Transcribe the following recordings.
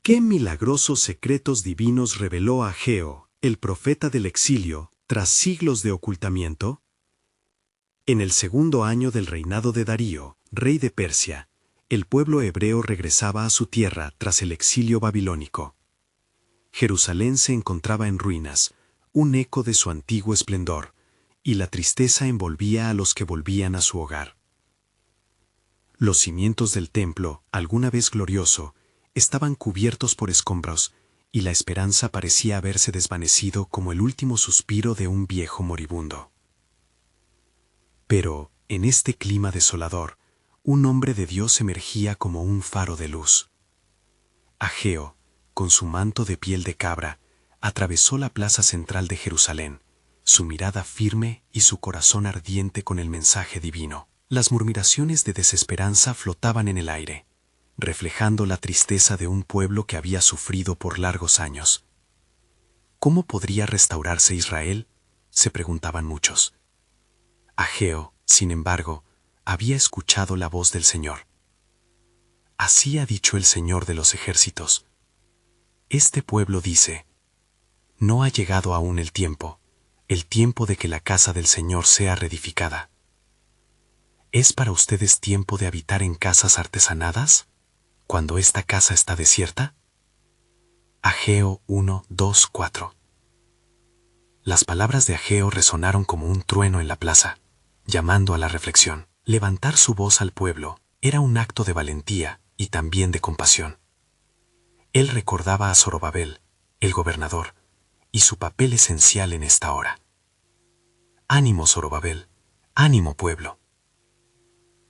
¿Qué milagrosos secretos divinos reveló Ageo, el profeta del exilio, tras siglos de ocultamiento? En el segundo año del reinado de Darío, rey de Persia, el pueblo hebreo regresaba a su tierra tras el exilio babilónico. Jerusalén se encontraba en ruinas, un eco de su antiguo esplendor, y la tristeza envolvía a los que volvían a su hogar. Los cimientos del templo, alguna vez glorioso, estaban cubiertos por escombros, y la esperanza parecía haberse desvanecido como el último suspiro de un viejo moribundo. Pero, en este clima desolador, un hombre de Dios emergía como un faro de luz. Ageo, con su manto de piel de cabra, atravesó la plaza central de Jerusalén, su mirada firme y su corazón ardiente con el mensaje divino. Las murmuraciones de desesperanza flotaban en el aire, reflejando la tristeza de un pueblo que había sufrido por largos años. ¿Cómo podría restaurarse Israel?, se preguntaban muchos. Ageo, sin embargo, había escuchado la voz del Señor. Así ha dicho el Señor de los ejércitos. Este pueblo dice: no ha llegado aún el tiempo de que la casa del Señor sea reedificada. ¿Es para ustedes tiempo de habitar en casas artesanadas, cuando esta casa está desierta? Ageo 1, 2, 4. Las palabras de Ageo resonaron como un trueno en la plaza, llamando a la reflexión. Levantar su voz al pueblo era un acto de valentía y también de compasión. Él recordaba a Zorobabel, el gobernador, y su papel esencial en esta hora. Ánimo, Zorobabel, ánimo, pueblo.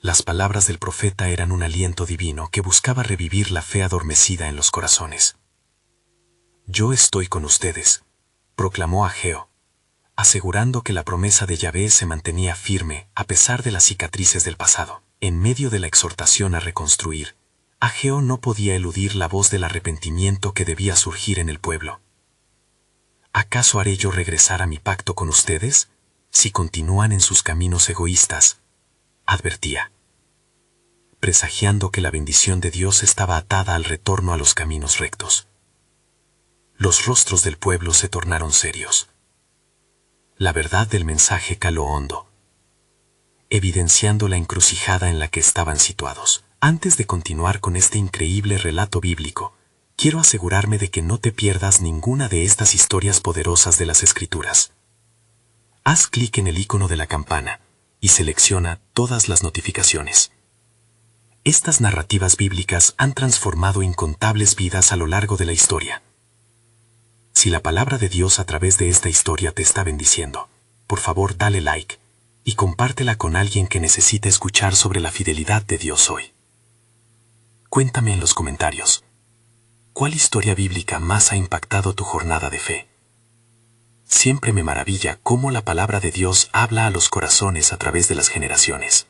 Las palabras del profeta eran un aliento divino que buscaba revivir la fe adormecida en los corazones. Yo estoy con ustedes, proclamó Ageo, asegurando que la promesa de Yahvé se mantenía firme a pesar de las cicatrices del pasado. En medio de la exhortación a reconstruir, Ageo no podía eludir la voz del arrepentimiento que debía surgir en el pueblo. ¿Acaso haré yo regresar a mi pacto con ustedes, si continúan en sus caminos egoístas?, advertía, presagiando que la bendición de Dios estaba atada al retorno a los caminos rectos. Los rostros del pueblo se tornaron serios. La verdad del mensaje caló hondo, evidenciando la encrucijada en la que estaban situados. Antes de continuar con este increíble relato bíblico, quiero asegurarme de que no te pierdas ninguna de estas historias poderosas de las Escrituras. Haz clic en el icono de la campana y selecciona todas las notificaciones. Estas narrativas bíblicas han transformado incontables vidas a lo largo de la historia. Si la palabra de Dios a través de esta historia te está bendiciendo, por favor dale like y compártela con alguien que necesite escuchar sobre la fidelidad de Dios hoy. Cuéntame en los comentarios, ¿cuál historia bíblica más ha impactado tu jornada de fe? Siempre me maravilla cómo la palabra de Dios habla a los corazones a través de las generaciones.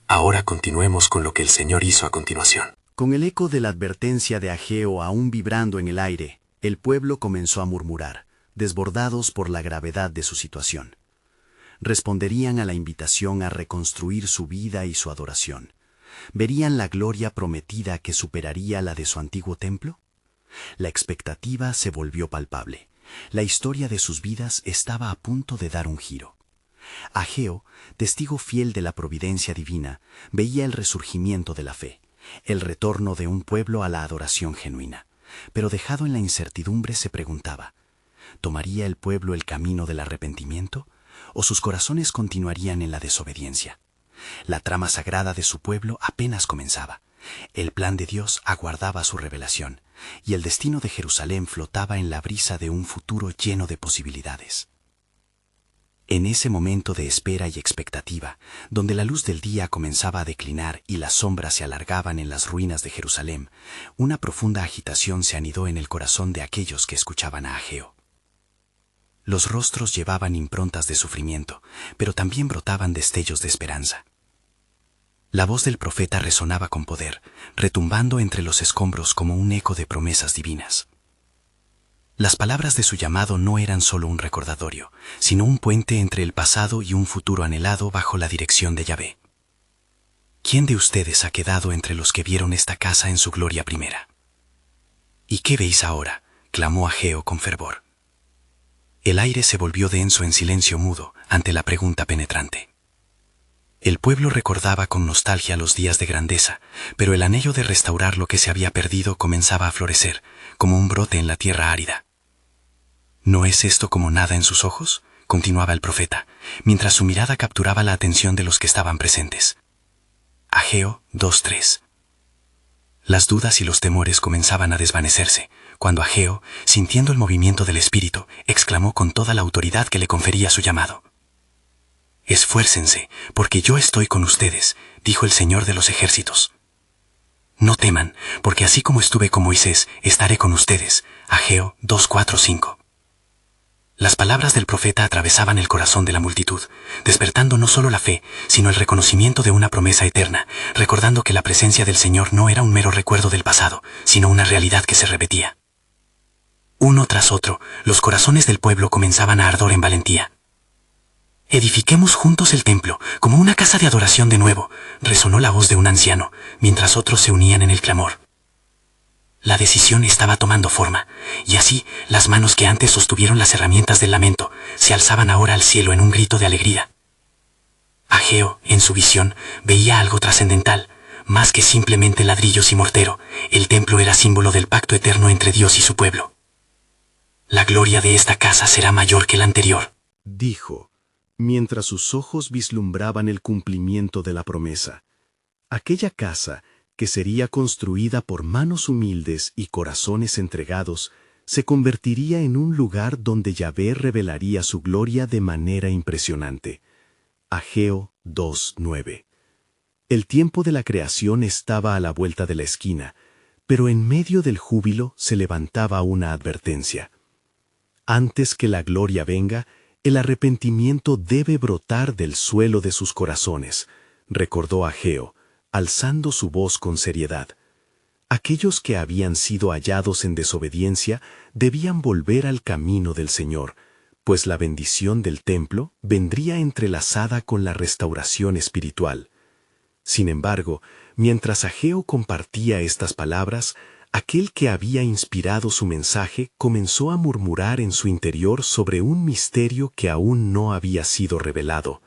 Ahora continuemos con lo que el Señor hizo a continuación. Con el eco de la advertencia de Ageo aún vibrando en el aire, el pueblo comenzó a murmurar, desbordados por la gravedad de su situación. Responderían a la invitación a reconstruir su vida y su adoración. ¿Verían la gloria prometida que superaría la de su antiguo templo? La expectativa se volvió palpable. La historia de sus vidas estaba a punto de dar un giro. Ageo, testigo fiel de la providencia divina, veía el resurgimiento de la fe, el retorno de un pueblo a la adoración genuina. Pero dejado en la incertidumbre se preguntaba, ¿tomaría el pueblo el camino del arrepentimiento o sus corazones continuarían en la desobediencia? La trama sagrada de su pueblo apenas comenzaba. El plan de Dios aguardaba su revelación, y el destino de Jerusalén flotaba en la brisa de un futuro lleno de posibilidades. En ese momento de espera y expectativa, donde la luz del día comenzaba a declinar y las sombras se alargaban en las ruinas de Jerusalén, una profunda agitación se anidó en el corazón de aquellos que escuchaban a Ageo. Los rostros llevaban improntas de sufrimiento, pero también brotaban destellos de esperanza. La voz del profeta resonaba con poder, retumbando entre los escombros como un eco de promesas divinas. Las palabras de su llamado no eran solo un recordatorio, sino un puente entre el pasado y un futuro anhelado bajo la dirección de Yahvé. ¿Quién de ustedes ha quedado entre los que vieron esta casa en su gloria primera? ¿Y qué veis ahora?, clamó Ageo con fervor. El aire se volvió denso en silencio mudo ante la pregunta penetrante. El pueblo recordaba con nostalgia los días de grandeza, pero el anhelo de restaurar lo que se había perdido comenzaba a florecer, como un brote en la tierra árida. ¿No es esto como nada en sus ojos?, continuaba el profeta, mientras su mirada capturaba la atención de los que estaban presentes. Ageo 2:3. Las dudas y los temores comenzaban a desvanecerse, cuando Ageo, sintiendo el movimiento del Espíritu, exclamó con toda la autoridad que le confería su llamado: «Esfuércense, porque yo estoy con ustedes», dijo el Señor de los ejércitos. «No teman, porque así como estuve con Moisés, estaré con ustedes». Ageo 2:4-5. Las palabras del profeta atravesaban el corazón de la multitud, despertando no solo la fe, sino el reconocimiento de una promesa eterna, recordando que la presencia del Señor no era un mero recuerdo del pasado, sino una realidad que se repetía. Uno tras otro, los corazones del pueblo comenzaban a ardor en valentía. «Edifiquemos juntos el templo, como una casa de adoración de nuevo», resonó la voz de un anciano, mientras otros se unían en el clamor. La decisión estaba tomando forma, y así las manos que antes sostuvieron las herramientas del lamento se alzaban ahora al cielo en un grito de alegría. Ageo, en su visión, veía algo trascendental, más que simplemente ladrillos y mortero. El templo era símbolo del pacto eterno entre Dios y su pueblo. «La gloria de esta casa será mayor que la anterior», dijo, mientras sus ojos vislumbraban el cumplimiento de la promesa. Aquella casa, que sería construida por manos humildes y corazones entregados, se convertiría en un lugar donde Yahvé revelaría su gloria de manera impresionante. Ageo 2:9. El tiempo de la creación estaba a la vuelta de la esquina, pero en medio del júbilo se levantaba una advertencia. Antes que la gloria venga, el arrepentimiento debe brotar del suelo de sus corazones, recordó Ageo, alzando su voz con seriedad. Aquellos que habían sido hallados en desobediencia debían volver al camino del Señor, pues la bendición del templo vendría entrelazada con la restauración espiritual. Sin embargo, mientras Ageo compartía estas palabras, aquel que había inspirado su mensaje comenzó a murmurar en su interior sobre un misterio que aún no había sido revelado.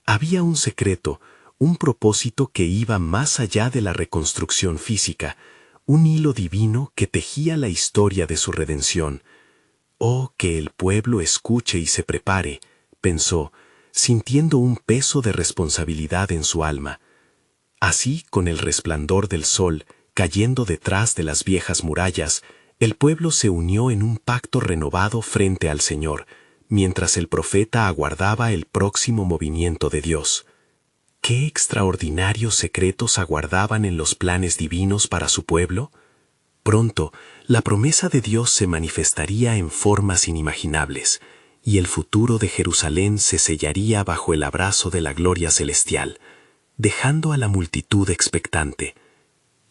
Había un secreto, un propósito que iba más allá de la reconstrucción física, un hilo divino que tejía la historia de su redención. «Oh, que el pueblo escuche y se prepare», pensó, sintiendo un peso de responsabilidad en su alma. Así, con el resplandor del sol cayendo detrás de las viejas murallas, el pueblo se unió en un pacto renovado frente al Señor, mientras el profeta aguardaba el próximo movimiento de Dios. ¿Qué extraordinarios secretos aguardaban en los planes divinos para su pueblo? Pronto, la promesa de Dios se manifestaría en formas inimaginables, y el futuro de Jerusalén se sellaría bajo el abrazo de la gloria celestial, dejando a la multitud expectante.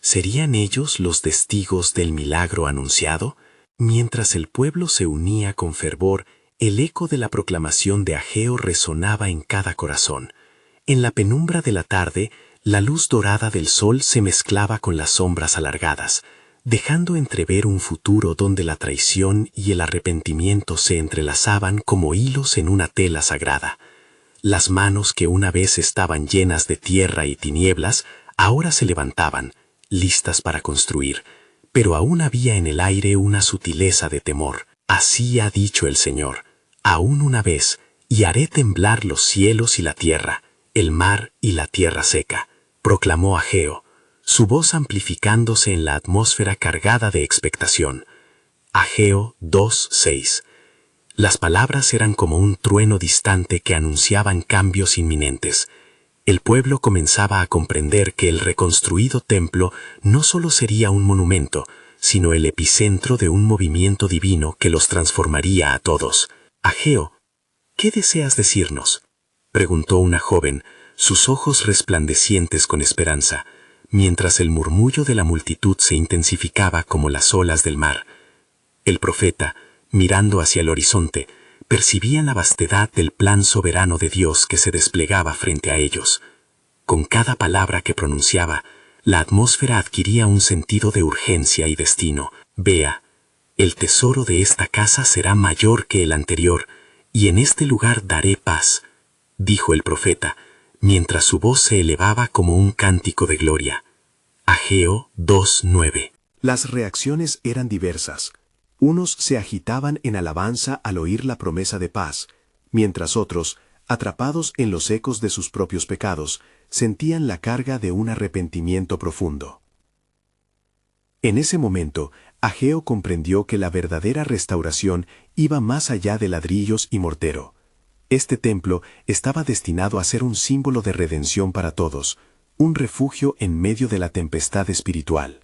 ¿Serían ellos los testigos del milagro anunciado? Mientras el pueblo se unía con fervor, el eco de la proclamación de Ageo resonaba en cada corazón. En la penumbra de la tarde, la luz dorada del sol se mezclaba con las sombras alargadas, dejando entrever un futuro donde la traición y el arrepentimiento se entrelazaban como hilos en una tela sagrada. Las manos que una vez estaban llenas de tierra y tinieblas, ahora se levantaban, listas para construir, pero aún había en el aire una sutileza de temor. «Así ha dicho el Señor, aún una vez, y haré temblar los cielos y la tierra, el mar y la tierra seca», proclamó Ageo, su voz amplificándose en la atmósfera cargada de expectación. Ageo 2:6. Las palabras eran como un trueno distante que anunciaban cambios inminentes. El pueblo comenzaba a comprender que el reconstruido templo no solo sería un monumento, sino el epicentro de un movimiento divino que los transformaría a todos. «Ageo, ¿qué deseas decirnos?», preguntó una joven, sus ojos resplandecientes con esperanza, mientras el murmullo de la multitud se intensificaba como las olas del mar. El profeta, mirando hacia el horizonte, percibía la vastedad del plan soberano de Dios que se desplegaba frente a ellos. Con cada palabra que pronunciaba, la atmósfera adquiría un sentido de urgencia y destino. Vea, el tesoro de esta casa será mayor que el anterior, y en este lugar daré paz, dijo el profeta, mientras su voz se elevaba como un cántico de gloria. Ageo 2:9. Las reacciones eran diversas. Unos se agitaban en alabanza al oír la promesa de paz, mientras otros, atrapados en los ecos de sus propios pecados, sentían la carga de un arrepentimiento profundo. En ese momento, Ageo comprendió que la verdadera restauración iba más allá de ladrillos y mortero. Este templo estaba destinado a ser un símbolo de redención para todos, un refugio en medio de la tempestad espiritual.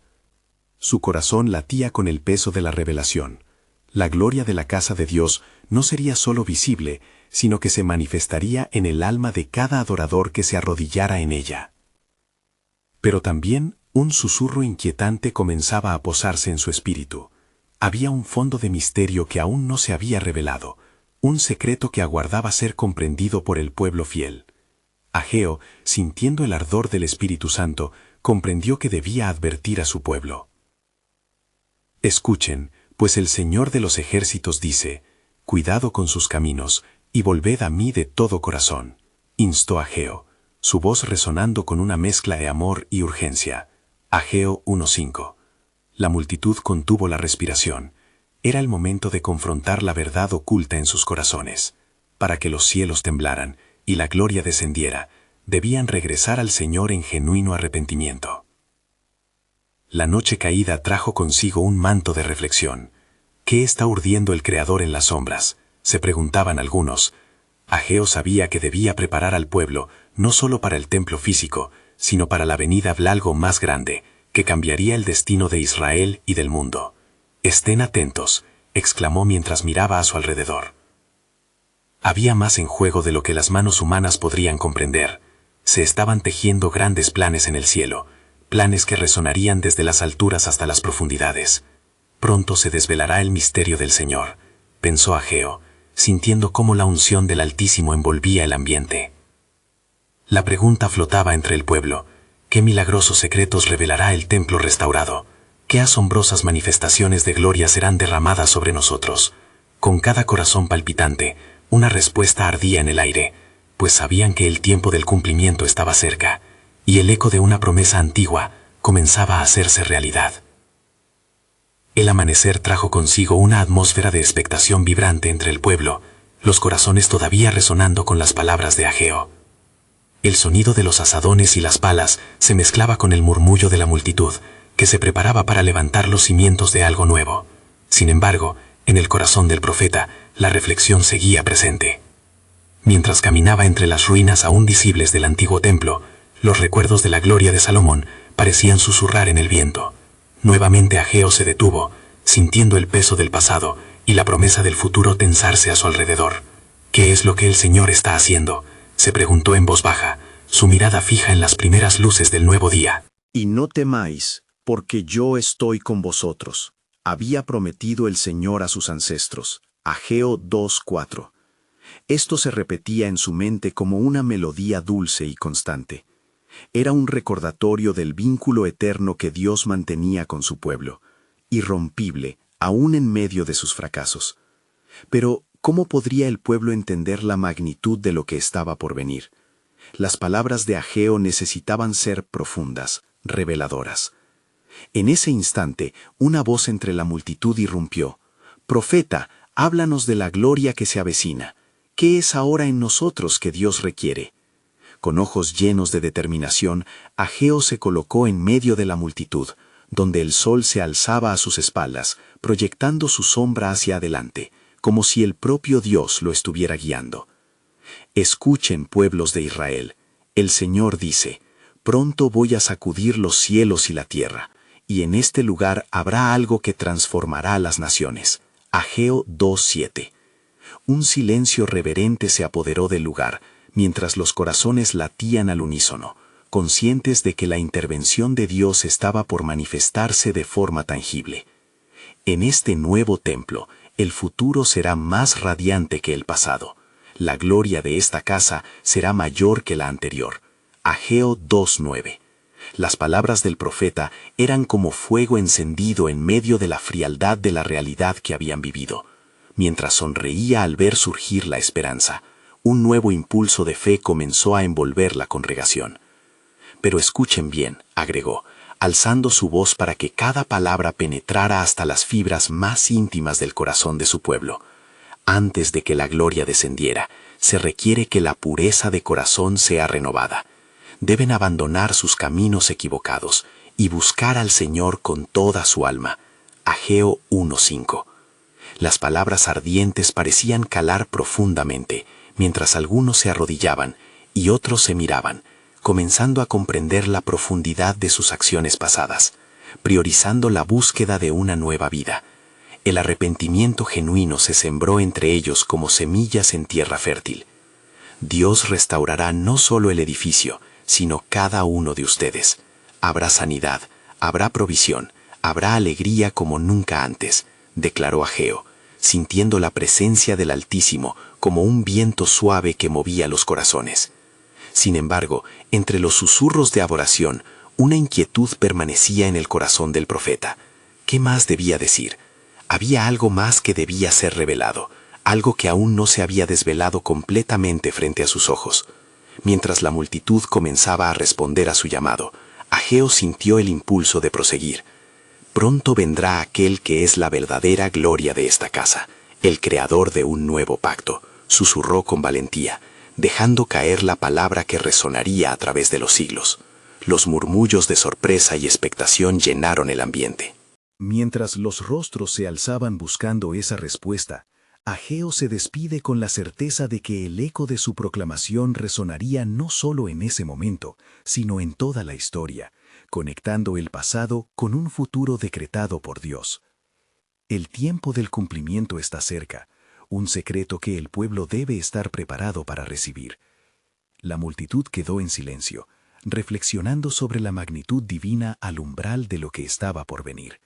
Su corazón latía con el peso de la revelación. La gloria de la casa de Dios no sería solo visible, sino que se manifestaría en el alma de cada adorador que se arrodillara en ella. Pero también un susurro inquietante comenzaba a posarse en su espíritu. Había un fondo de misterio que aún no se había revelado, un secreto que aguardaba ser comprendido por el pueblo fiel. Ageo, sintiendo el ardor del Espíritu Santo, comprendió que debía advertir a su pueblo. Escuchen, pues el Señor de los ejércitos dice, «Cuidado con sus caminos, y volved a mí de todo corazón», instó Ageo, su voz resonando con una mezcla de amor y urgencia. Ageo 1:5. La multitud contuvo la respiración. Era el momento de confrontar la verdad oculta en sus corazones. Para que los cielos temblaran y la gloria descendiera, debían regresar al Señor en genuino arrepentimiento. La noche caída trajo consigo un manto de reflexión. ¿Qué está urdiendo el Creador en las sombras?, se preguntaban algunos. Ageo sabía que debía preparar al pueblo no solo para el templo físico, sino para la venida de algo más grande, que cambiaría el destino de Israel y del mundo. «Estén atentos», exclamó mientras miraba a su alrededor. Había más en juego de lo que las manos humanas podrían comprender. Se estaban tejiendo grandes planes en el cielo, planes que resonarían desde las alturas hasta las profundidades. Pronto se desvelará el misterio del Señor, pensó Ageo, sintiendo cómo la unción del Altísimo envolvía el ambiente. La pregunta flotaba entre el pueblo: ¿qué milagrosos secretos revelará el templo restaurado? ¿Qué asombrosas manifestaciones de gloria serán derramadas sobre nosotros? Con cada corazón palpitante, una respuesta ardía en el aire, pues sabían que el tiempo del cumplimiento estaba cerca, y el eco de una promesa antigua comenzaba a hacerse realidad. El amanecer trajo consigo una atmósfera de expectación vibrante entre el pueblo, los corazones todavía resonando con las palabras de Ageo. El sonido de los azadones y las palas se mezclaba con el murmullo de la multitud, que se preparaba para levantar los cimientos de algo nuevo. Sin embargo, en el corazón del profeta, la reflexión seguía presente. Mientras caminaba entre las ruinas aún visibles del antiguo templo, los recuerdos de la gloria de Salomón parecían susurrar en el viento. Nuevamente Ageo se detuvo, sintiendo el peso del pasado y la promesa del futuro tensarse a su alrededor. «¿Qué es lo que el Señor está haciendo?», se preguntó en voz baja, su mirada fija en las primeras luces del nuevo día. «Y no temáis, porque yo estoy con vosotros», había prometido el Señor a sus ancestros. Ageo 2:4. Esto se repetía en su mente como una melodía dulce y constante. Era un recordatorio del vínculo eterno que Dios mantenía con su pueblo, irrompible, aún en medio de sus fracasos. Pero, ¿cómo podría el pueblo entender la magnitud de lo que estaba por venir? Las palabras de Ageo necesitaban ser profundas, reveladoras. En ese instante, una voz entre la multitud irrumpió: «Profeta, háblanos de la gloria que se avecina. ¿Qué es ahora en nosotros que Dios requiere?». Con ojos llenos de determinación, Ageo se colocó en medio de la multitud, donde el sol se alzaba a sus espaldas, proyectando su sombra hacia adelante, como si el propio Dios lo estuviera guiando. «Escuchen, pueblos de Israel. El Señor dice: pronto voy a sacudir los cielos y la tierra, y en este lugar habrá algo que transformará a las naciones». Ageo 2:7. Un silencio reverente se apoderó del lugar, mientras los corazones latían al unísono, conscientes de que la intervención de Dios estaba por manifestarse de forma tangible. En este nuevo templo, el futuro será más radiante que el pasado. La gloria de esta casa será mayor que la anterior. Ageo 2:9. Las palabras del profeta eran como fuego encendido en medio de la frialdad de la realidad que habían vivido. Mientras sonreía al ver surgir la esperanza, un nuevo impulso de fe comenzó a envolver la congregación. Pero escuchen bien, agregó, alzando su voz para que cada palabra penetrara hasta las fibras más íntimas del corazón de su pueblo. Antes de que la gloria descendiera, se requiere que la pureza de corazón sea renovada. Deben abandonar sus caminos equivocados y buscar al Señor con toda su alma. Ageo 1:5. Las palabras ardientes parecían calar profundamente, mientras algunos se arrodillaban y otros se miraban, comenzando a comprender la profundidad de sus acciones pasadas, priorizando la búsqueda de una nueva vida. El arrepentimiento genuino se sembró entre ellos como semillas en tierra fértil. Dios restaurará no solo el edificio, sino cada uno de ustedes. Habrá sanidad, habrá provisión, habrá alegría como nunca antes, declaró Ageo, sintiendo la presencia del Altísimo como un viento suave que movía los corazones. Sin embargo, entre los susurros de adoración, una inquietud permanecía en el corazón del profeta. ¿Qué más debía decir? Había algo más que debía ser revelado, algo que aún no se había desvelado completamente frente a sus ojos. Mientras la multitud comenzaba a responder a su llamado, Ageo sintió el impulso de proseguir. Pronto vendrá aquel que es la verdadera gloria de esta casa, el creador de un nuevo pacto, susurró con valentía, dejando caer la palabra que resonaría a través de los siglos. Los murmullos de sorpresa y expectación llenaron el ambiente. Mientras los rostros se alzaban buscando esa respuesta, Ageo se despide con la certeza de que el eco de su proclamación resonaría no solo en ese momento, sino en toda la historia, conectando el pasado con un futuro decretado por Dios. El tiempo del cumplimiento está cerca, un secreto que el pueblo debe estar preparado para recibir. La multitud quedó en silencio, reflexionando sobre la magnitud divina al umbral de lo que estaba por venir.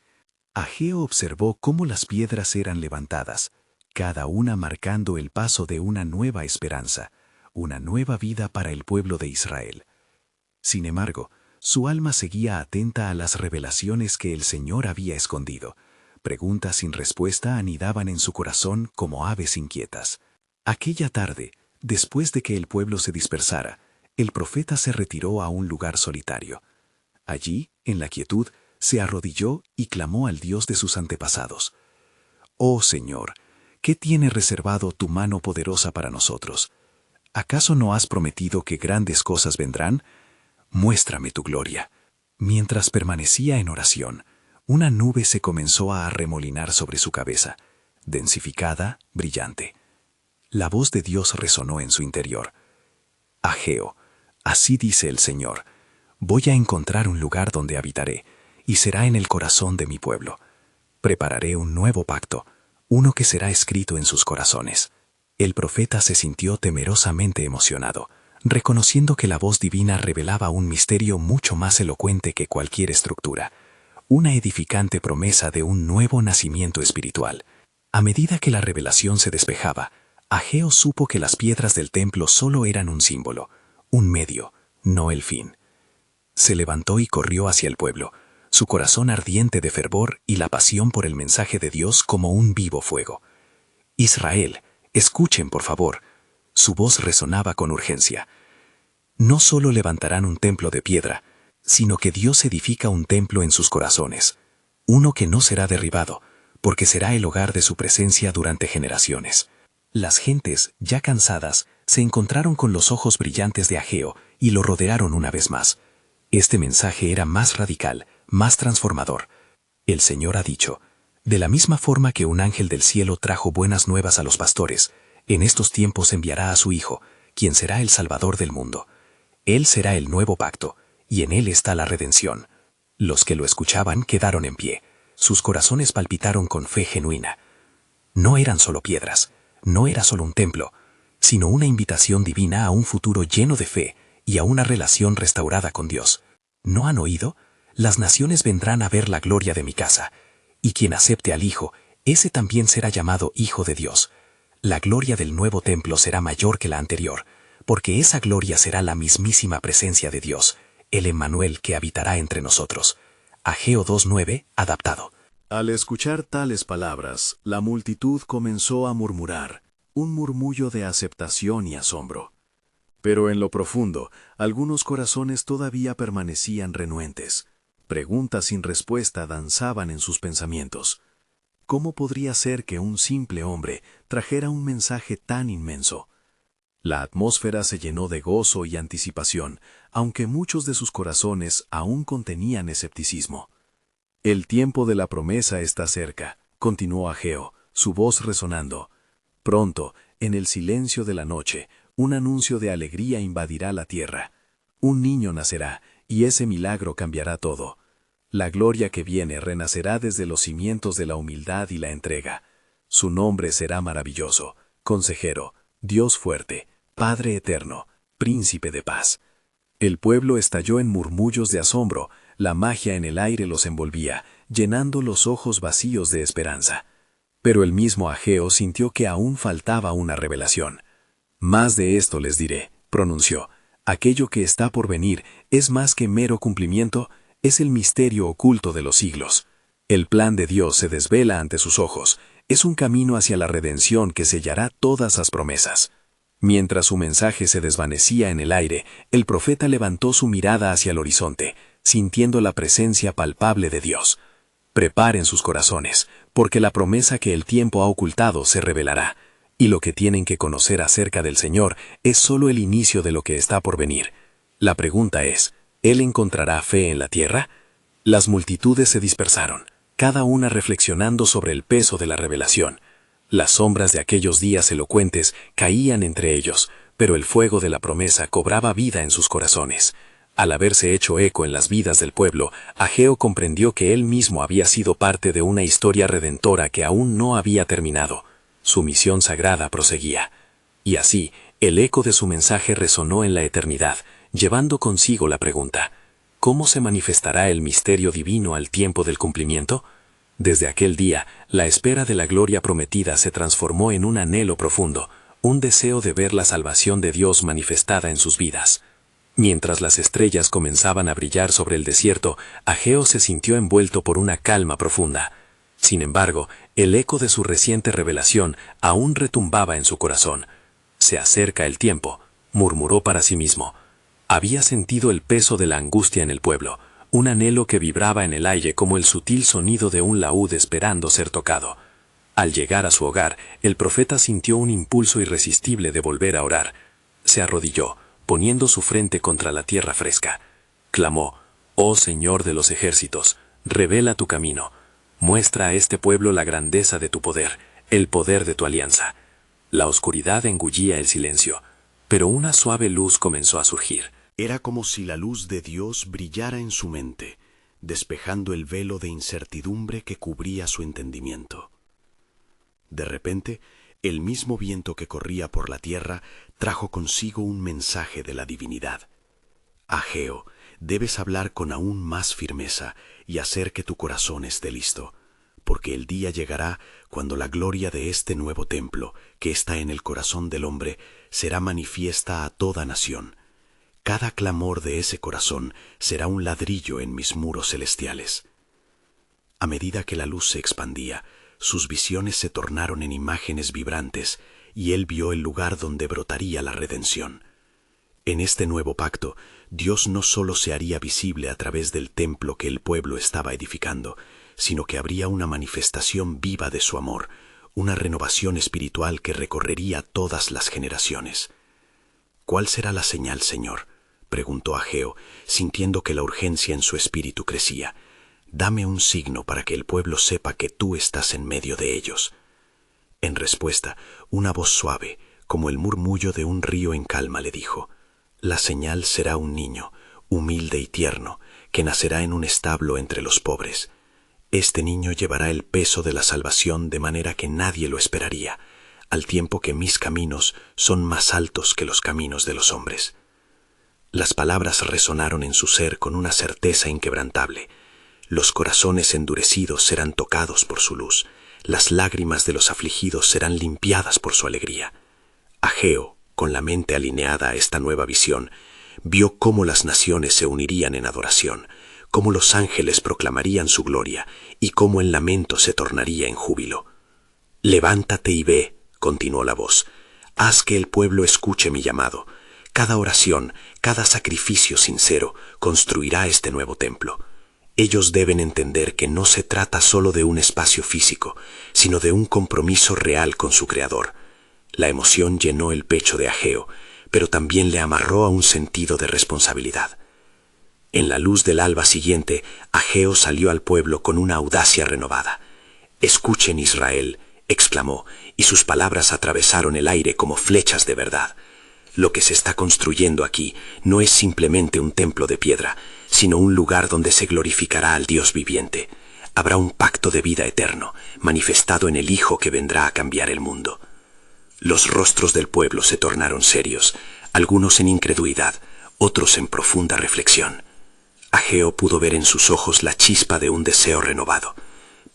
Ageo observó cómo las piedras eran levantadas, cada una marcando el paso de una nueva esperanza, una nueva vida para el pueblo de Israel. Sin embargo, su alma seguía atenta a las revelaciones que el Señor había escondido. Preguntas sin respuesta anidaban en su corazón como aves inquietas. Aquella tarde, después de que el pueblo se dispersara, el profeta se retiró a un lugar solitario. Allí, en la quietud, se arrodilló y clamó al Dios de sus antepasados. «Oh Señor, ¿qué tiene reservado tu mano poderosa para nosotros? ¿Acaso no has prometido que grandes cosas vendrán? Muéstrame tu gloria». Mientras permanecía en oración, una nube se comenzó a arremolinar sobre su cabeza, densificada, brillante. La voz de Dios resonó en su interior. «Ageo, así dice el Señor, voy a encontrar un lugar donde habitaré, y será en el corazón de mi pueblo. Prepararé un nuevo pacto, uno que será escrito en sus corazones». El profeta se sintió temerosamente emocionado, reconociendo que la voz divina revelaba un misterio mucho más elocuente que cualquier estructura, una edificante promesa de un nuevo nacimiento espiritual. A medida que la revelación se despejaba, Ageo supo que las piedras del templo solo eran un símbolo, un medio, no el fin. Se levantó y corrió hacia el pueblo, su corazón ardiente de fervor y la pasión por el mensaje de Dios como un vivo fuego. «Israel, escuchen, por favor». Su voz resonaba con urgencia. No solo levantarán un templo de piedra, sino que Dios edifica un templo en sus corazones, uno que no será derribado, porque será el hogar de su presencia durante generaciones. Las gentes, ya cansadas, se encontraron con los ojos brillantes de Ageo y lo rodearon una vez más. Este mensaje era más radical, más transformador. El Señor ha dicho: de la misma forma que un ángel del cielo trajo buenas nuevas a los pastores, en estos tiempos enviará a su Hijo, quien será el Salvador del mundo. Él será el nuevo pacto, y en él está la redención. Los que lo escuchaban quedaron en pie, sus corazones palpitaron con fe genuina. No eran solo piedras, no era solo un templo, sino una invitación divina a un futuro lleno de fe y a una relación restaurada con Dios. ¿No han oído? Las naciones vendrán a ver la gloria de mi casa, y quien acepte al Hijo, ese también será llamado Hijo de Dios. La gloria del nuevo templo será mayor que la anterior, porque esa gloria será la mismísima presencia de Dios, el Emmanuel que habitará entre nosotros. Ageo 2:9, adaptado. Al escuchar tales palabras, la multitud comenzó a murmurar, un murmullo de aceptación y asombro. Pero en lo profundo, algunos corazones todavía permanecían renuentes. Preguntas sin respuesta danzaban en sus pensamientos. ¿Cómo podría ser que un simple hombre trajera un mensaje tan inmenso? La atmósfera se llenó de gozo y anticipación, aunque muchos de sus corazones aún contenían escepticismo. El tiempo de la promesa está cerca, continuó Ageo, su voz resonando. Pronto, en el silencio de la noche, un anuncio de alegría invadirá la tierra. Un niño nacerá, y ese milagro cambiará todo. La gloria que viene renacerá desde los cimientos de la humildad y la entrega. Su nombre será maravilloso, consejero, Dios fuerte, Padre eterno, príncipe de paz. El pueblo estalló en murmullos de asombro, la magia en el aire los envolvía, llenando los ojos vacíos de esperanza. Pero el mismo Ageo sintió que aún faltaba una revelación. Más de esto les diré, pronunció. Aquello que está por venir es más que mero cumplimiento, es el misterio oculto de los siglos. El plan de Dios se desvela ante sus ojos, es un camino hacia la redención que sellará todas las promesas. Mientras su mensaje se desvanecía en el aire, el profeta levantó su mirada hacia el horizonte, sintiendo la presencia palpable de Dios. Preparen sus corazones, porque la promesa que el tiempo ha ocultado se revelará, y lo que tienen que conocer acerca del Señor es solo el inicio de lo que está por venir. La pregunta es, ¿Él encontrará fe en la tierra? Las multitudes se dispersaron, cada una reflexionando sobre el peso de la revelación. Las sombras de aquellos días elocuentes caían entre ellos, pero el fuego de la promesa cobraba vida en sus corazones. Al haberse hecho eco en las vidas del pueblo, Ageo comprendió que él mismo había sido parte de una historia redentora que aún no había terminado. Su misión sagrada proseguía. Y así, el eco de su mensaje resonó en la eternidad, llevando consigo la pregunta: ¿cómo se manifestará el misterio divino al tiempo del cumplimiento? Desde aquel día, la espera de la gloria prometida se transformó en un anhelo profundo, un deseo de ver la salvación de Dios manifestada en sus vidas. Mientras las estrellas comenzaban a brillar sobre el desierto, Ageo se sintió envuelto por una calma profunda. Sin embargo, el eco de su reciente revelación aún retumbaba en su corazón. «Se acerca el tiempo», murmuró para sí mismo. Había sentido el peso de la angustia en el pueblo, un anhelo que vibraba en el aire como el sutil sonido de un laúd esperando ser tocado. Al llegar a su hogar, el profeta sintió un impulso irresistible de volver a orar. Se arrodilló, poniendo su frente contra la tierra fresca. Clamó: «Oh Señor de los ejércitos, revela tu camino. Muestra a este pueblo la grandeza de tu poder, el poder de tu alianza». La oscuridad engullía el silencio, pero una suave luz comenzó a surgir. Era como si la luz de Dios brillara en su mente, despejando el velo de incertidumbre que cubría su entendimiento. De repente, el mismo viento que corría por la tierra trajo consigo un mensaje de la divinidad. Ageo, debes hablar con aún más firmeza y hacer que tu corazón esté listo, porque el día llegará cuando la gloria de este nuevo templo, que está en el corazón del hombre, será manifiesta a toda nación. Cada clamor de ese corazón será un ladrillo en mis muros celestiales. A medida que la luz se expandía, sus visiones se tornaron en imágenes vibrantes, y él vio el lugar donde brotaría la redención. En este nuevo pacto, Dios no solo se haría visible a través del templo que el pueblo estaba edificando, sino que habría una manifestación viva de su amor, una renovación espiritual que recorrería todas las generaciones. «¿Cuál será la señal, Señor?», preguntó Ageo, sintiendo que la urgencia en su espíritu crecía. «Dame un signo para que el pueblo sepa que tú estás en medio de ellos». En respuesta, una voz suave, como el murmullo de un río en calma, le dijo: «La señal será un niño, humilde y tierno, que nacerá en un establo entre los pobres. Este niño llevará el peso de la salvación de manera que nadie lo esperaría, al tiempo que mis caminos son más altos que los caminos de los hombres». Las palabras resonaron en su ser con una certeza inquebrantable. Los corazones endurecidos serán tocados por su luz, las lágrimas de los afligidos serán limpiadas por su alegría. Ageo, con la mente alineada a esta nueva visión, vio cómo las naciones se unirían en adoración, cómo los ángeles proclamarían su gloria y cómo el lamento se tornaría en júbilo. «Levántate y ve», continuó la voz, «haz que el pueblo escuche mi llamado. Cada oración, cada sacrificio sincero construirá este nuevo templo. Ellos deben entender que no se trata solo de un espacio físico, sino de un compromiso real con su Creador». La emoción llenó el pecho de Ageo, pero también le amarró a un sentido de responsabilidad. En la luz del alba siguiente, Ageo salió al pueblo con una audacia renovada. «Escuchen, Israel», exclamó, y sus palabras atravesaron el aire como flechas de verdad. «Lo que se está construyendo aquí no es simplemente un templo de piedra, sino un lugar donde se glorificará al Dios viviente. Habrá un pacto de vida eterno, manifestado en el Hijo que vendrá a cambiar el mundo». Los rostros del pueblo se tornaron serios, algunos en incredulidad, otros en profunda reflexión. Ageo pudo ver en sus ojos la chispa de un deseo renovado.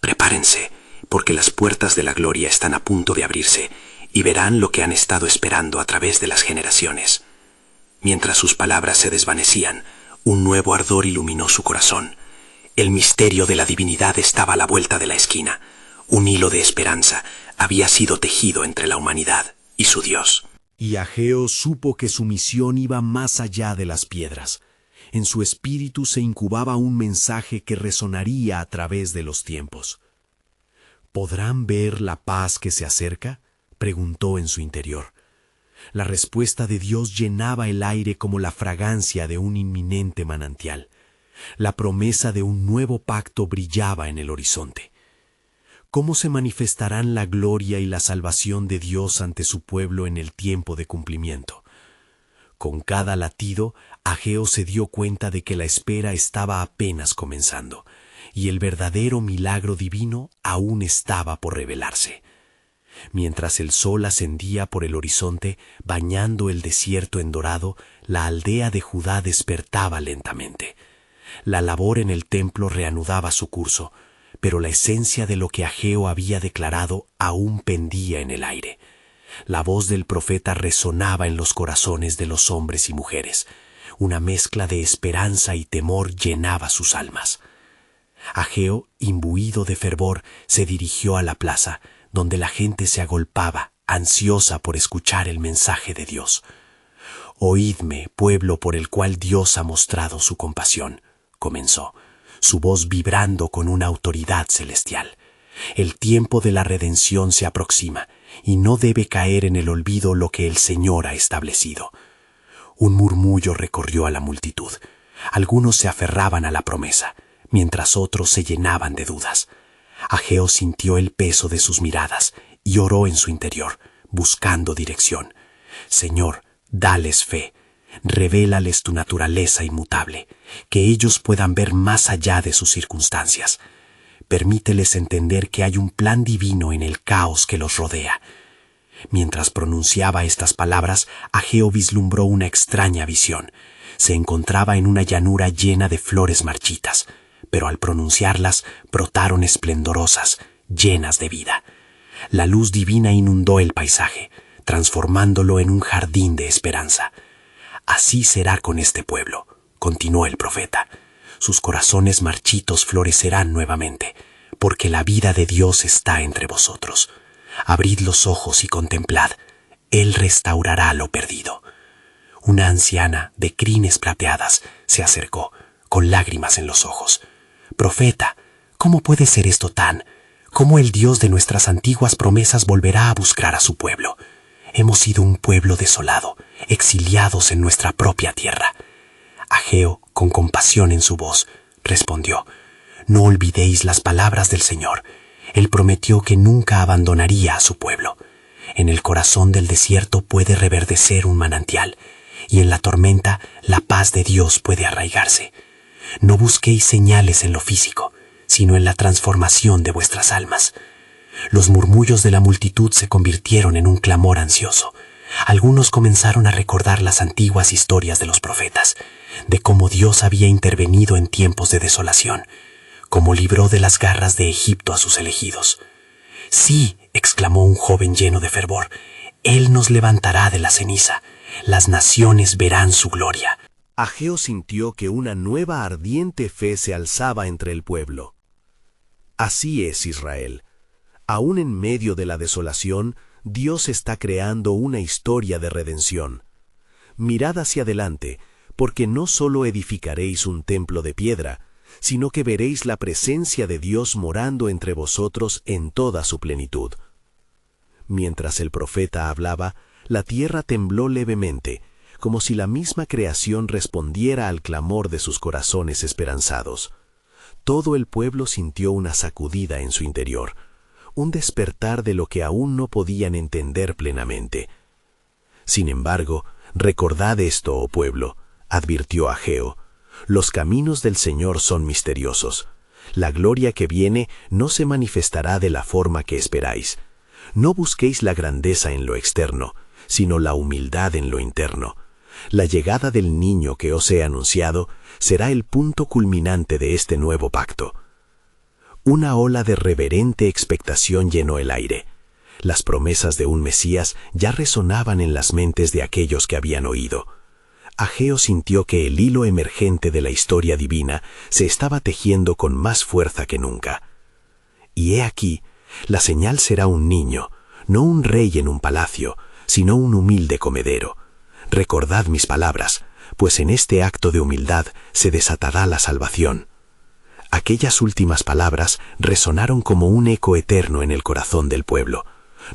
«Prepárense, porque las puertas de la gloria están a punto de abrirse, y verán lo que han estado esperando a través de las generaciones». Mientras sus palabras se desvanecían, un nuevo ardor iluminó su corazón. El misterio de la divinidad estaba a la vuelta de la esquina. Un hilo de esperanza había sido tejido entre la humanidad y su Dios. Y Ageo supo que su misión iba más allá de las piedras. En su espíritu se incubaba un mensaje que resonaría a través de los tiempos. ¿Podrán ver la paz que se acerca?, preguntó en su interior. La respuesta de Dios llenaba el aire como la fragancia de un inminente manantial. La promesa de un nuevo pacto brillaba en el horizonte. ¿Cómo se manifestarán la gloria y la salvación de Dios ante su pueblo en el tiempo de cumplimiento? Con cada latido, Ageo se dio cuenta de que la espera estaba apenas comenzando, y el verdadero milagro divino aún estaba por revelarse. Mientras el sol ascendía por el horizonte, bañando el desierto en dorado, la aldea de Judá despertaba lentamente. La labor en el templo reanudaba su curso, pero la esencia de lo que Ageo había declarado aún pendía en el aire. La voz del profeta resonaba en los corazones de los hombres y mujeres. Una mezcla de esperanza y temor llenaba sus almas. Ageo, imbuido de fervor, se dirigió a la plaza, donde la gente se agolpaba, ansiosa por escuchar el mensaje de Dios. «Oídme, pueblo por el cual Dios ha mostrado su compasión», comenzó, su voz vibrando con una autoridad celestial. «El tiempo de la redención se aproxima, y no debe caer en el olvido lo que el Señor ha establecido». Un murmullo recorrió a la multitud. Algunos se aferraban a la promesa, mientras otros se llenaban de dudas. Ageo sintió el peso de sus miradas y oró en su interior, buscando dirección. «Señor, dales fe. Revélales tu naturaleza inmutable, que ellos puedan ver más allá de sus circunstancias. Permíteles entender que hay un plan divino en el caos que los rodea». Mientras pronunciaba estas palabras, Ageo vislumbró una extraña visión. Se encontraba en una llanura llena de flores marchitas, pero al pronunciarlas brotaron esplendorosas, llenas de vida. La luz divina inundó el paisaje, transformándolo en un jardín de esperanza. «Así será con este pueblo», continuó el profeta. «Sus corazones marchitos florecerán nuevamente, porque la vida de Dios está entre vosotros. Abrid los ojos y contemplad, Él restaurará lo perdido». Una anciana de crines plateadas se acercó, con lágrimas en los ojos. «Profeta, ¿cómo puede ser esto tan? ¿Cómo el Dios de nuestras antiguas promesas volverá a buscar a su pueblo? Hemos sido un pueblo desolado, exiliados en nuestra propia tierra». Ageo, con compasión en su voz, respondió: «No olvidéis las palabras del Señor. Él prometió que nunca abandonaría a su pueblo. En el corazón del desierto puede reverdecer un manantial, y en la tormenta la paz de Dios puede arraigarse. No busquéis señales en lo físico, sino en la transformación de vuestras almas». Los murmullos de la multitud se convirtieron en un clamor ansioso. Algunos comenzaron a recordar las antiguas historias de los profetas, de cómo Dios había intervenido en tiempos de desolación, cómo libró de las garras de Egipto a sus elegidos. «Sí», exclamó un joven lleno de fervor, «Él nos levantará de la ceniza. Las naciones verán su gloria». Ageo sintió que una nueva ardiente fe se alzaba entre el pueblo. Así es, Israel. Aún en medio de la desolación, Dios está creando una historia de redención. Mirad hacia adelante, porque no solo edificaréis un templo de piedra, sino que veréis la presencia de Dios morando entre vosotros en toda su plenitud. Mientras el profeta hablaba, la tierra tembló levemente, como si la misma creación respondiera al clamor de sus corazones esperanzados. Todo el pueblo sintió una sacudida en su interior, un despertar de lo que aún no podían entender plenamente. Sin embargo, recordad esto, oh pueblo, advirtió Ageo, los caminos del Señor son misteriosos. La gloria que viene no se manifestará de la forma que esperáis. No busquéis la grandeza en lo externo, sino la humildad en lo interno. La llegada del niño que os he anunciado será el punto culminante de este nuevo pacto. Una ola de reverente expectación llenó el aire. Las promesas de un Mesías ya resonaban en las mentes de aquellos que habían oído. Ageo sintió que el hilo emergente de la historia divina se estaba tejiendo con más fuerza que nunca. Y he aquí, la señal será un niño, no un rey en un palacio, sino un humilde comedero. Recordad mis palabras, pues en este acto de humildad se desatará la salvación. Aquellas últimas palabras resonaron como un eco eterno en el corazón del pueblo.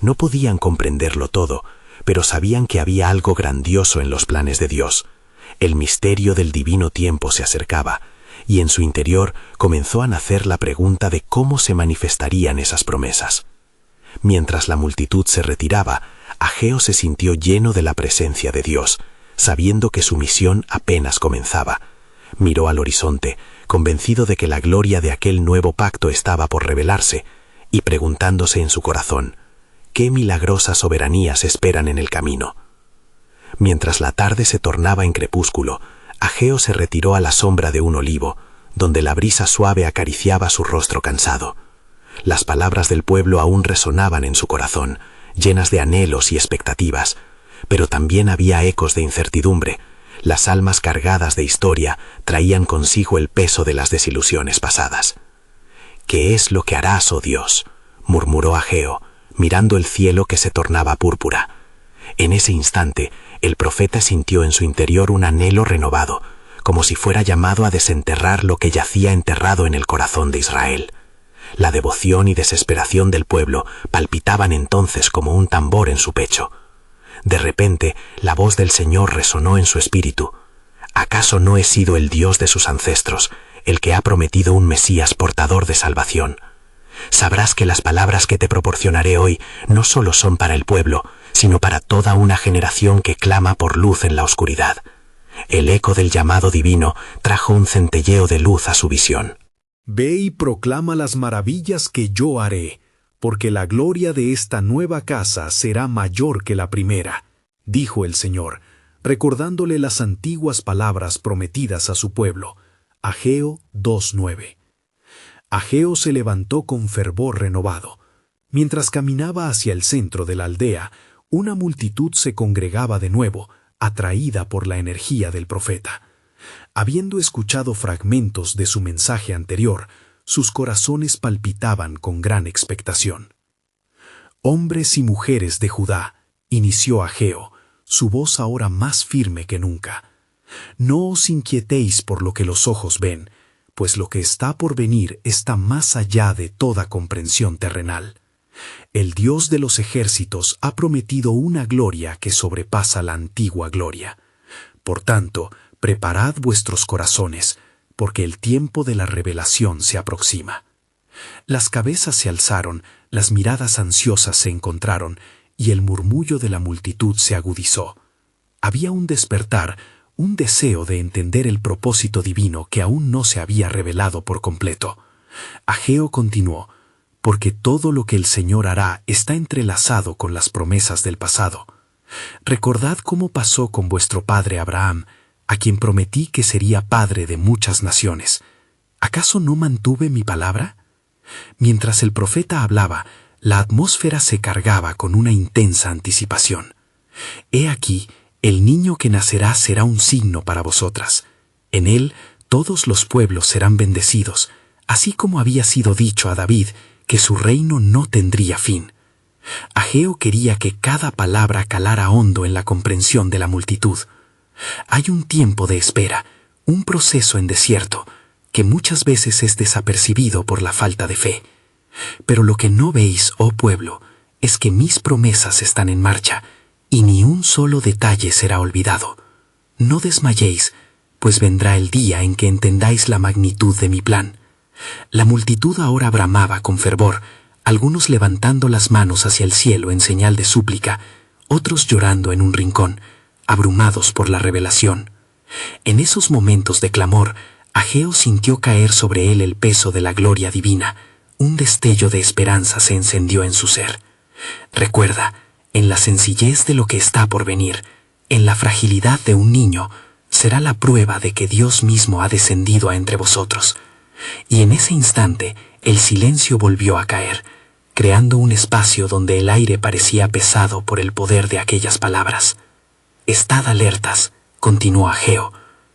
No podían comprenderlo todo, pero sabían que había algo grandioso en los planes de Dios. El misterio del divino tiempo se acercaba, y en su interior comenzó a nacer la pregunta de cómo se manifestarían esas promesas. Mientras la multitud se retiraba, Ageo se sintió lleno de la presencia de Dios, sabiendo que su misión apenas comenzaba. Miró al horizonte, convencido de que la gloria de aquel nuevo pacto estaba por revelarse, y preguntándose en su corazón, ¿qué milagrosas soberanías esperan en el camino? Mientras la tarde se tornaba en crepúsculo, Ageo se retiró a la sombra de un olivo, donde la brisa suave acariciaba su rostro cansado. Las palabras del pueblo aún resonaban en su corazón, llenas de anhelos y expectativas, pero también había ecos de incertidumbre. Las almas cargadas de historia traían consigo el peso de las desilusiones pasadas. ¿Qué es lo que harás, oh Dios?, murmuró Ageo, mirando el cielo que se tornaba púrpura. En ese instante, el profeta sintió en su interior un anhelo renovado, como si fuera llamado a desenterrar lo que yacía enterrado en el corazón de Israel. La devoción y desesperación del pueblo palpitaban entonces como un tambor en su pecho. De repente, la voz del Señor resonó en su espíritu. ¿Acaso no he sido el Dios de sus ancestros, el que ha prometido un Mesías portador de salvación? Sabrás que las palabras que te proporcionaré hoy no solo son para el pueblo, sino para toda una generación que clama por luz en la oscuridad. El eco del llamado divino trajo un centelleo de luz a su visión. Ve y proclama las maravillas que yo haré, porque la gloria de esta nueva casa será mayor que la primera, dijo el Señor, recordándole las antiguas palabras prometidas a su pueblo. Ageo 2:9. Ageo se levantó con fervor renovado. Mientras caminaba hacia el centro de la aldea, una multitud se congregaba de nuevo, atraída por la energía del profeta. Habiendo escuchado fragmentos de su mensaje anterior, sus corazones palpitaban con gran expectación. Hombres y mujeres de Judá, inició Ageo, su voz ahora más firme que nunca. No os inquietéis por lo que los ojos ven, pues lo que está por venir está más allá de toda comprensión terrenal. El Dios de los ejércitos ha prometido una gloria que sobrepasa la antigua gloria. Por tanto, preparad vuestros corazones, porque el tiempo de la revelación se aproxima. Las cabezas se alzaron, las miradas ansiosas se encontraron, y el murmullo de la multitud se agudizó. Había un despertar, un deseo de entender el propósito divino que aún no se había revelado por completo. Ageo continuó, porque todo lo que el Señor hará está entrelazado con las promesas del pasado. Recordad cómo pasó con vuestro padre Abraham, a quien prometí que sería padre de muchas naciones. ¿Acaso no mantuve mi palabra? Mientras el profeta hablaba, la atmósfera se cargaba con una intensa anticipación. He aquí, el niño que nacerá será un signo para vosotras. En él todos los pueblos serán bendecidos, así como había sido dicho a David que su reino no tendría fin. Ageo quería que cada palabra calara hondo en la comprensión de la multitud. Hay un tiempo de espera, un proceso en desierto, que muchas veces es desapercibido por la falta de fe. Pero lo que no veis, oh pueblo, es que mis promesas están en marcha, y ni un solo detalle será olvidado. No desmayéis, pues vendrá el día en que entendáis la magnitud de mi plan. La multitud ahora bramaba con fervor, algunos levantando las manos hacia el cielo en señal de súplica, otros llorando en un rincón, abrumados por la revelación. En esos momentos de clamor, Ageo sintió caer sobre él el peso de la gloria divina. Un destello de esperanza se encendió en su ser. Recuerda, en la sencillez de lo que está por venir, en la fragilidad de un niño, será la prueba de que Dios mismo ha descendido a entre vosotros. Y en ese instante, el silencio volvió a caer, creando un espacio donde el aire parecía pesado por el poder de aquellas palabras. Estad alertas, continuó Ageo,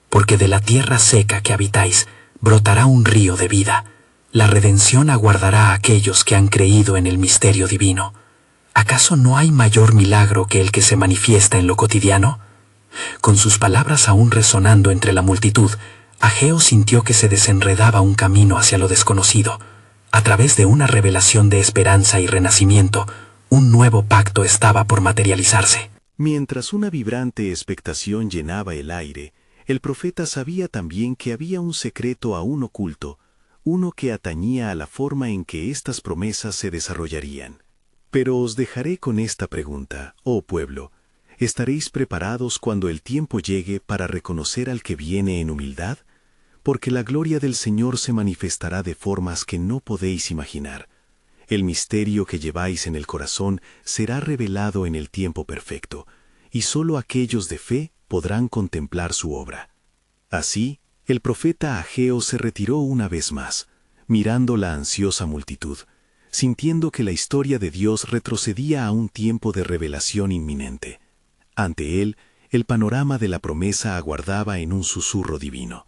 porque de la tierra seca que habitáis brotará un río de vida. La redención aguardará a aquellos que han creído en el misterio divino. ¿Acaso no hay mayor milagro que el que se manifiesta en lo cotidiano? Con sus palabras aún resonando entre la multitud, Ageo sintió que se desenredaba un camino hacia lo desconocido. A través de una revelación de esperanza y renacimiento, un nuevo pacto estaba por materializarse. Mientras una vibrante expectación llenaba el aire, el profeta sabía también que había un secreto aún oculto, uno que atañía a la forma en que estas promesas se desarrollarían. Pero os dejaré con esta pregunta, oh pueblo: ¿estaréis preparados cuando el tiempo llegue para reconocer al que viene en humildad? Porque la gloria del Señor se manifestará de formas que no podéis imaginar. El misterio que lleváis en el corazón será revelado en el tiempo perfecto, y sólo aquellos de fe podrán contemplar su obra. Así, el profeta Ageo se retiró una vez más, mirando la ansiosa multitud, sintiendo que la historia de Dios retrocedía a un tiempo de revelación inminente. Ante él, el panorama de la promesa aguardaba en un susurro divino.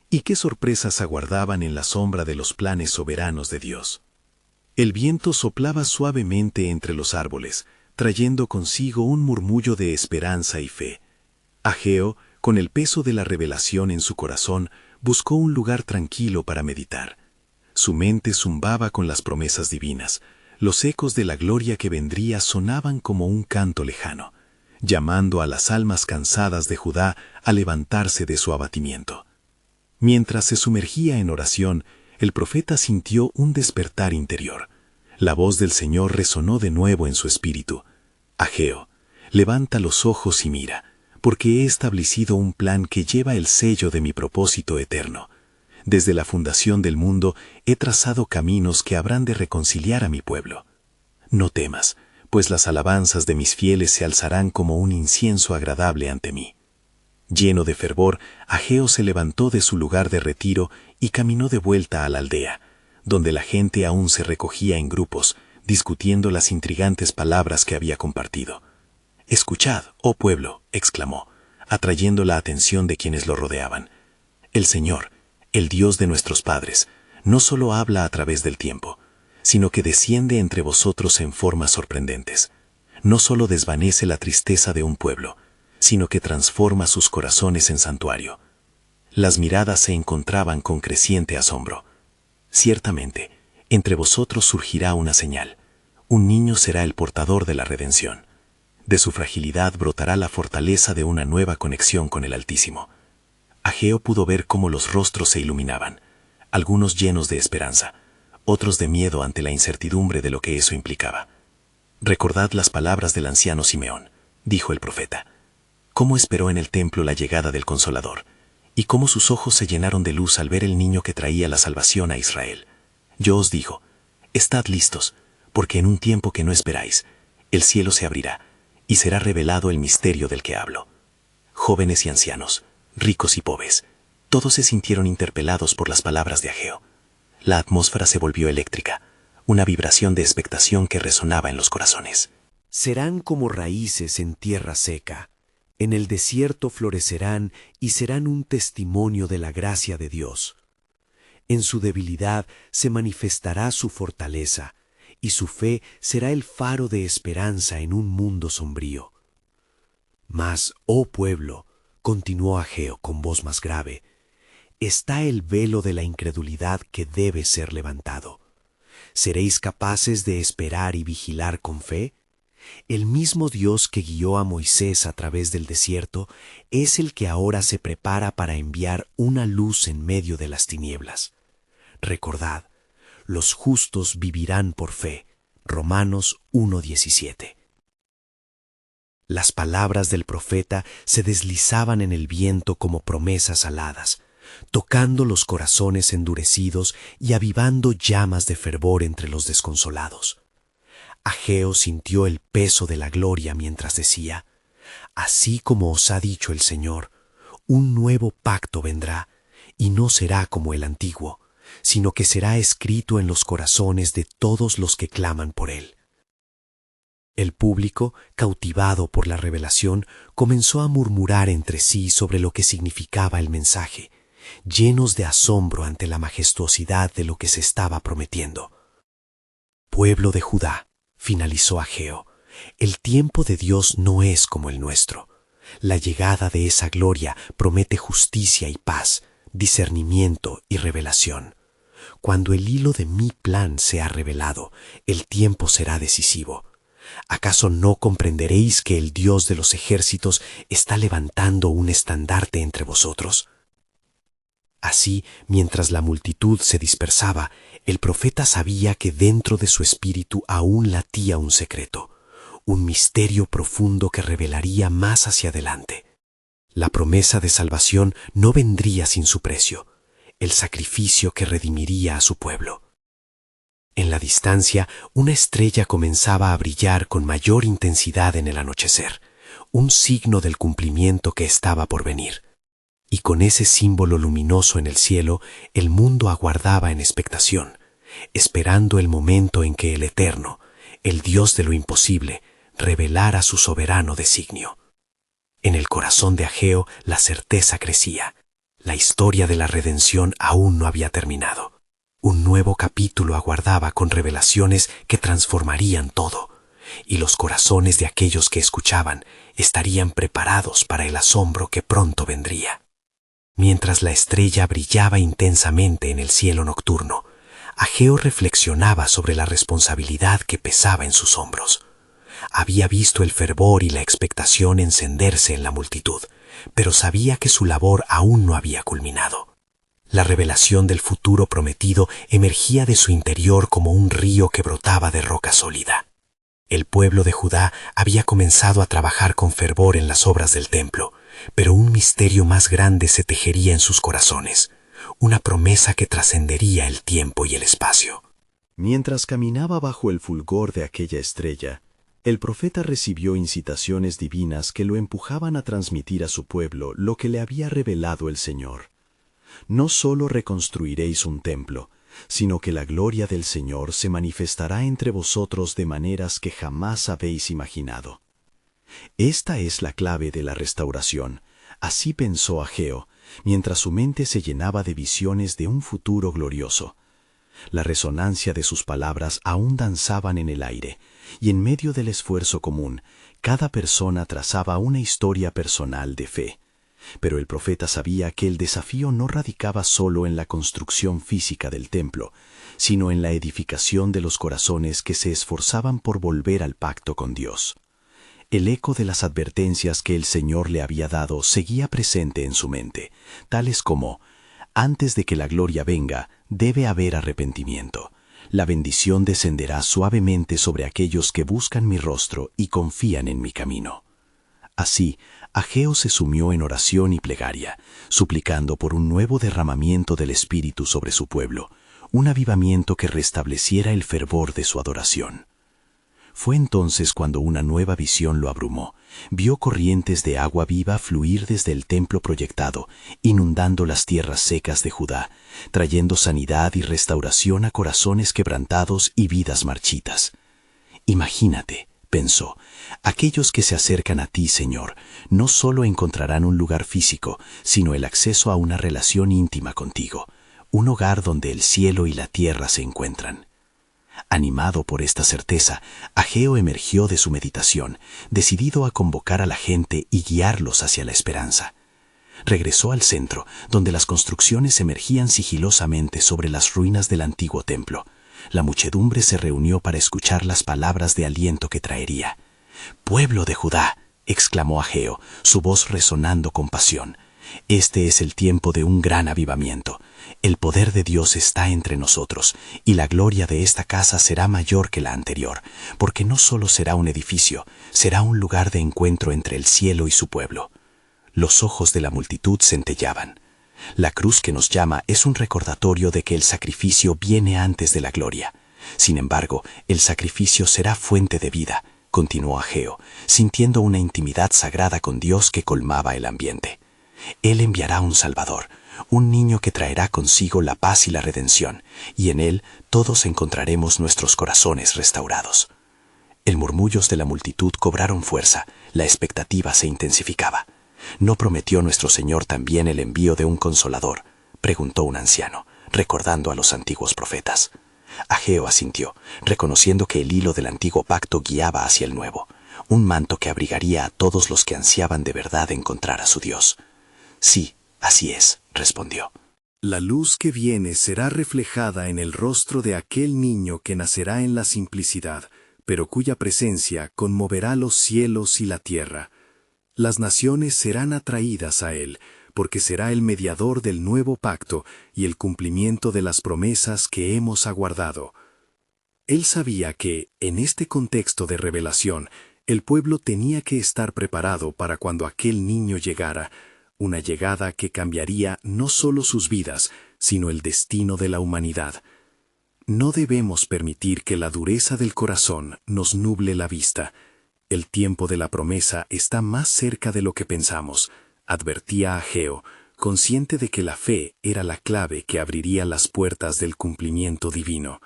¿Y qué sorpresas aguardaban en la sombra de los planes soberanos de Dios? El viento soplaba suavemente entre los árboles, trayendo consigo un murmullo de esperanza y fe. Ageo, con el peso de la revelación en su corazón, buscó un lugar tranquilo para meditar. Su mente zumbaba con las promesas divinas. Los ecos de la gloria que vendría sonaban como un canto lejano, llamando a las almas cansadas de Judá a levantarse de su abatimiento. Mientras se sumergía en oración, el profeta sintió un despertar interior. La voz del Señor resonó de nuevo en su espíritu. Ageo, levanta los ojos y mira, porque he establecido un plan que lleva el sello de mi propósito eterno. Desde la fundación del mundo he trazado caminos que habrán de reconciliar a mi pueblo. No temas, pues las alabanzas de mis fieles se alzarán como un incienso agradable ante mí. Lleno de fervor, Ageo se levantó de su lugar de retiro y caminó de vuelta a la aldea, donde la gente aún se recogía en grupos, discutiendo las intrigantes palabras que había compartido. «Escuchad, oh pueblo», exclamó, atrayendo la atención de quienes lo rodeaban. «El Señor, el Dios de nuestros padres, no solo habla a través del tiempo, sino que desciende entre vosotros en formas sorprendentes. No solo desvanece la tristeza de un pueblo, sino que transforma sus corazones en santuario». Las miradas se encontraban con creciente asombro. «Ciertamente, entre vosotros surgirá una señal. Un niño será el portador de la redención. De su fragilidad brotará la fortaleza de una nueva conexión con el Altísimo». Ageo pudo ver cómo los rostros se iluminaban, algunos llenos de esperanza, otros de miedo ante la incertidumbre de lo que eso implicaba. «Recordad las palabras del anciano Simeón», dijo el profeta. «Cómo esperó en el templo la llegada del Consolador, y cómo sus ojos se llenaron de luz al ver el niño que traía la salvación a Israel. Yo os digo, estad listos, porque en un tiempo que no esperáis, el cielo se abrirá, y será revelado el misterio del que hablo». Jóvenes y ancianos, ricos y pobres, todos se sintieron interpelados por las palabras de Ageo. La atmósfera se volvió eléctrica, una vibración de expectación que resonaba en los corazones. Serán como raíces en tierra seca, En el desierto florecerán y serán un testimonio de la gracia de Dios. En su debilidad se manifestará su fortaleza, y su fe será el faro de esperanza en un mundo sombrío. Mas, oh pueblo, continuó Ageo con voz más grave, está el velo de la incredulidad que debe ser levantado. ¿Seréis capaces de esperar y vigilar con fe? El mismo Dios que guió a Moisés a través del desierto es el que ahora se prepara para enviar una luz en medio de las tinieblas. Recordad, los justos vivirán por fe. Romanos 1:17. Las palabras del profeta se deslizaban en el viento como promesas aladas, tocando los corazones endurecidos y avivando llamas de fervor entre los desconsolados. Ageo sintió el peso de la gloria mientras decía: así como os ha dicho el Señor, un nuevo pacto vendrá, y no será como el antiguo, sino que será escrito en los corazones de todos los que claman por él. El público, cautivado por la revelación, comenzó a murmurar entre sí sobre lo que significaba el mensaje, llenos de asombro ante la majestuosidad de lo que se estaba prometiendo. Pueblo de Judá, finalizó Ageo, el tiempo de Dios no es como el nuestro. La llegada de esa gloria promete justicia y paz, discernimiento y revelación. Cuando el hilo de mi plan sea revelado, el tiempo será decisivo. ¿Acaso no comprenderéis que el Dios de los ejércitos está levantando un estandarte entre vosotros? Así, mientras la multitud se dispersaba, el profeta sabía que dentro de su espíritu aún latía un secreto, un misterio profundo que revelaría más hacia adelante. La promesa de salvación no vendría sin su precio, el sacrificio que redimiría a su pueblo. En la distancia, una estrella comenzaba a brillar con mayor intensidad en el anochecer, un signo del cumplimiento que estaba por venir. Y con ese símbolo luminoso en el cielo, el mundo aguardaba en expectación, esperando el momento en que el Eterno, el Dios de lo imposible, revelara su soberano designio. En el corazón de Ageo la certeza crecía. La historia de la redención aún no había terminado. Un nuevo capítulo aguardaba con revelaciones que transformarían todo, y los corazones de aquellos que escuchaban estarían preparados para el asombro que pronto vendría. Mientras la estrella brillaba intensamente en el cielo nocturno, Ageo reflexionaba sobre la responsabilidad que pesaba en sus hombros. Había visto el fervor y la expectación encenderse en la multitud, pero sabía que su labor aún no había culminado. La revelación del futuro prometido emergía de su interior como un río que brotaba de roca sólida. El pueblo de Judá había comenzado a trabajar con fervor en las obras del templo, pero un misterio más grande se tejería en sus corazones, una promesa que trascendería el tiempo y el espacio. Mientras caminaba bajo el fulgor de aquella estrella, el profeta recibió incitaciones divinas que lo empujaban a transmitir a su pueblo lo que le había revelado el Señor. No solo reconstruiréis un templo, sino que la gloria del Señor se manifestará entre vosotros de maneras que jamás habéis imaginado. Esta es la clave de la restauración, así pensó Ageo, mientras su mente se llenaba de visiones de un futuro glorioso. La resonancia de sus palabras aún danzaban en el aire, y en medio del esfuerzo común, cada persona trazaba una historia personal de fe. Pero el profeta sabía que el desafío no radicaba solo en la construcción física del templo, sino en la edificación de los corazones que se esforzaban por volver al pacto con Dios. El eco de las advertencias que el Señor le había dado seguía presente en su mente, tales como: antes de que la gloria venga, debe haber arrepentimiento. La bendición descenderá suavemente sobre aquellos que buscan mi rostro y confían en mi camino. Así, Ageo se sumió en oración y plegaria, suplicando por un nuevo derramamiento del Espíritu sobre su pueblo, un avivamiento que restableciera el fervor de su adoración. Fue entonces cuando una nueva visión lo abrumó. Vio corrientes de agua viva fluir desde el templo proyectado, inundando las tierras secas de Judá, trayendo sanidad y restauración a corazones quebrantados y vidas marchitas. Imagínate, pensó. Aquellos que se acercan a ti, Señor, no solo encontrarán un lugar físico, sino el acceso a una relación íntima contigo, un hogar donde el cielo y la tierra se encuentran. Animado por esta certeza, Ageo emergió de su meditación, decidido a convocar a la gente y guiarlos hacia la esperanza. Regresó al centro, donde las construcciones emergían sigilosamente sobre las ruinas del antiguo templo. La muchedumbre se reunió para escuchar las palabras de aliento que traería. «Pueblo de Judá», exclamó Ageo, su voz resonando con pasión. «Este es el tiempo de un gran avivamiento. El poder de Dios está entre nosotros, y la gloria de esta casa será mayor que la anterior, porque no solo será un edificio, será un lugar de encuentro entre el cielo y su pueblo». Los ojos de la multitud centellaban. La cruz que nos llama es un recordatorio de que el sacrificio viene antes de la gloria. Sin embargo, el sacrificio será fuente de vida, continuó Ageo, sintiendo una intimidad sagrada con Dios que colmaba el ambiente. Él enviará un Salvador, un niño que traerá consigo la paz y la redención, y en él todos encontraremos nuestros corazones restaurados. El murmullos de la multitud cobraron fuerza, la expectativa se intensificaba. ¿No prometió nuestro Señor también el envío de un consolador?, preguntó un anciano, recordando a los antiguos profetas. Ageo asintió, reconociendo que el hilo del antiguo pacto guiaba hacia el nuevo, un manto que abrigaría a todos los que ansiaban de verdad encontrar a su Dios. «Sí, así es», respondió. La luz que viene será reflejada en el rostro de aquel niño que nacerá en la simplicidad, pero cuya presencia conmoverá los cielos y la tierra. Las naciones serán atraídas a él, porque será el mediador del nuevo pacto y el cumplimiento de las promesas que hemos aguardado. Él sabía que, en este contexto de revelación, el pueblo tenía que estar preparado para cuando aquel niño llegara, una llegada que cambiaría no solo sus vidas, sino el destino de la humanidad. No debemos permitir que la dureza del corazón nos nuble la vista. El tiempo de la promesa está más cerca de lo que pensamos, advertía Ageo, consciente de que la fe era la clave que abriría las puertas del cumplimiento divino.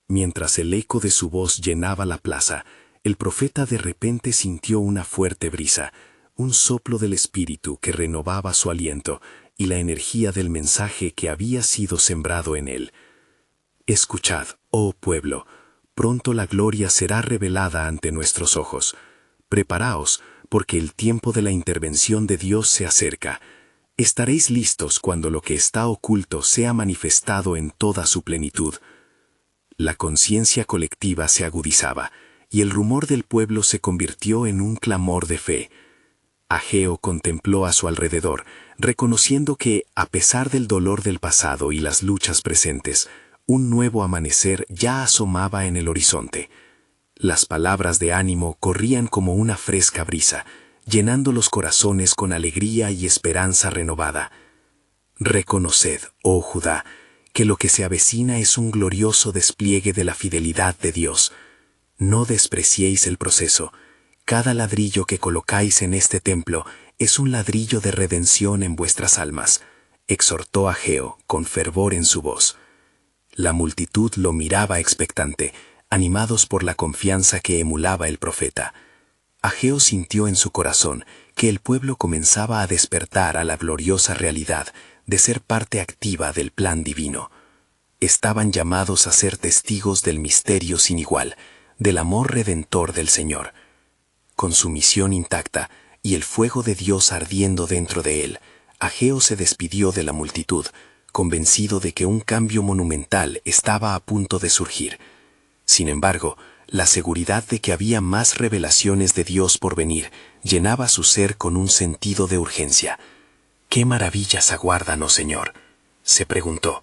Mientras el eco de su voz llenaba la plaza, el profeta de repente sintió una fuerte brisa, un soplo del espíritu que renovaba su aliento y la energía del mensaje que había sido sembrado en él. «Escuchad, oh pueblo, pronto la gloria será revelada ante nuestros ojos. Preparaos, porque el tiempo de la intervención de Dios se acerca. Estaréis listos cuando lo que está oculto sea manifestado en toda su plenitud». La conciencia colectiva se agudizaba, y el rumor del pueblo se convirtió en un clamor de fe. Ageo contempló a su alrededor, reconociendo que, a pesar del dolor del pasado y las luchas presentes, un nuevo amanecer ya asomaba en el horizonte. Las palabras de ánimo corrían como una fresca brisa, llenando los corazones con alegría y esperanza renovada. «Reconoced, oh Judá, que lo que se avecina es un glorioso despliegue de la fidelidad de Dios. No despreciéis el proceso. Cada ladrillo que colocáis en este templo es un ladrillo de redención en vuestras almas», exhortó Ageo con fervor en su voz. La multitud lo miraba expectante, animados por la confianza que emulaba el profeta. Ageo sintió en su corazón que el pueblo comenzaba a despertar a la gloriosa realidad de ser parte activa del plan divino. Estaban llamados a ser testigos del misterio sin igual, del amor redentor del Señor. Con su misión intacta y el fuego de Dios ardiendo dentro de él, Ageo se despidió de la multitud, convencido de que un cambio monumental estaba a punto de surgir. Sin embargo, la seguridad de que había más revelaciones de Dios por venir llenaba su ser con un sentido de urgencia. «¿Qué maravillas aguardan, oh Señor?», se preguntó.